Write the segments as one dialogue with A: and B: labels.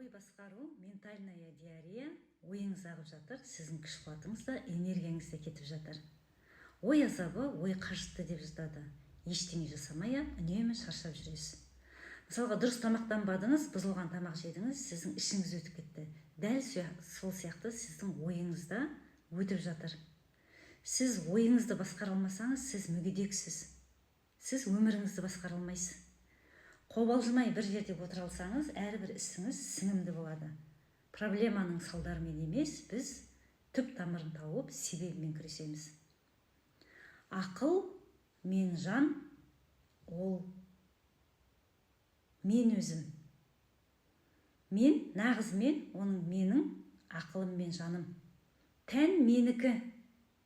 A: Ой басқару, ментальная диарея, ойыңыз ағып жатыр, сіздің күш қуатыңыз да, энергияңыз да кетіп жатыр. Ой азабы, ой қажытты деп жатады. Ештеңе жасамай, үнемі шаршап жүресіз. Мысалға, дұрыс тамақтанбадыңыз, бұзылған тамақ жедіңіз, сіздің ішіңіз өтіп кетті. Дәл сол сияқты сіздің ойыңыз да өтіп жатыр. Сіз ойыңызды басқара алмасаңыз, сіз мүгедексіз. Сіз өміріңізді басқара алмайсыз. Қобалжымай бір жерде отыра алсаңыз, әрбір ісіңіз сіңімді болады. Проблеманың салдарымен емес, біз түп тамырын тауып, себебімен күресеміз. Ақыл мен жан, ол мен өзім. Мен нағыз мен, оның менің ақылым мен жаным. Тән менікі.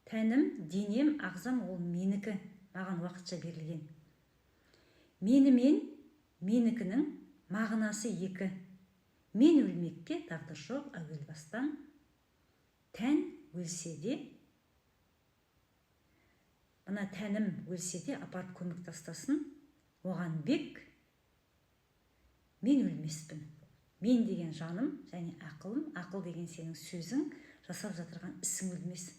A: Тәнім, денем, ағзам ол менікі. Маған уақытша берілген. Мені мен, менікінің мағынасы екі. Мен өлмекке тағдыр жоқ әуел бастан. Тән өлсе де, мына тәнім өлсе де апарып көмек тастасын, оған бек. Мен өлмеспін. Мен деген жаным және ақылым, ақыл деген сенің сөзің, жасап жатырған ісің өлмес.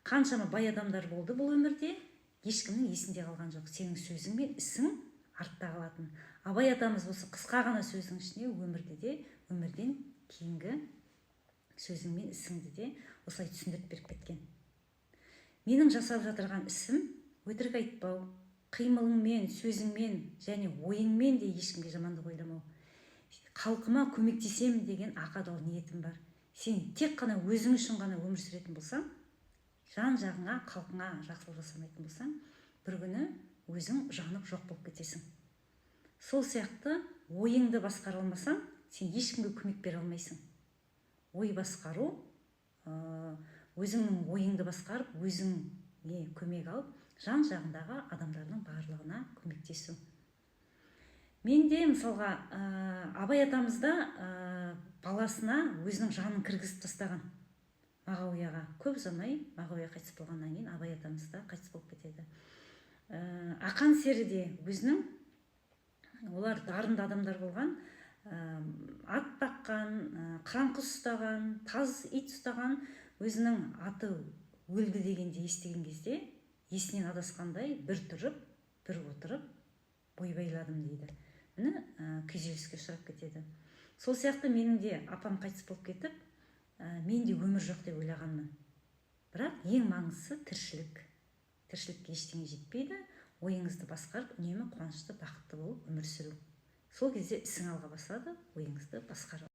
A: Қаншама бай адамдар болды бұл өмірде, ешкімнің есінде қалған жоқ. Сенің сөзің мен ісің артта қалатын. Абай атамыз осы қысқа ғана сөздің ішіне өмірден кейінгі сөзің мен ісіңді де осылай түсіндіріп беріп кеткен. Менің жасап жатырған ісім өтірік айтпау, қимылыңмен, сөзіңмен және ойыңмен де ешкімге жамандық ойламау. Халқыма көмектесем деген ақадал ниетім бар. Сен тек қана өзің үшін ғана өмір сүретін болсаң, жан жағыңа, халқыңа жақсылық жасамайтын болсаң, бір күні өзің жанып жоқ болып кетесің. Сол сияқты ойыңды басқара алмасаң, сен ешкімге көмек бере алмайсың. Ой басқару, өзіңнің ойыңды басқарып, өзіңе көмек алып, жан жағындағы адамдардың барлығына көмектесу. Мен де мысалға Абай атамызда баласына өзінің жанын кіргізіп тастаған. Мағауияға көп ұзамай, Мағауия қайтыс болғаннан кейін Абай атамыз да қайтыс болып кетеді. Ақан сері де өзінің, олар дарынды адамдар болған, ат баққан, қыран құс ұстаған, таз ит ұстаған, өзінің аты өлді дегенде естіген кезде есінен адасқандай бір тұрып, бір отырып, бой байладым дейді. Міне күйзеліске ұшырап кетеді. Сол сияқты менің де апам қайтыс болып кетіп, менде өмір жоқ деп ойлағанмын. Бірақ ең маңыздысы тіршілік. Тіршілікке ештеңе жетпейді. Ойыңызды басқарып, үнемі қуанышты, бақытты болып өмір сүру. Сол кезде ісің алға басады, ойыңызды басқару.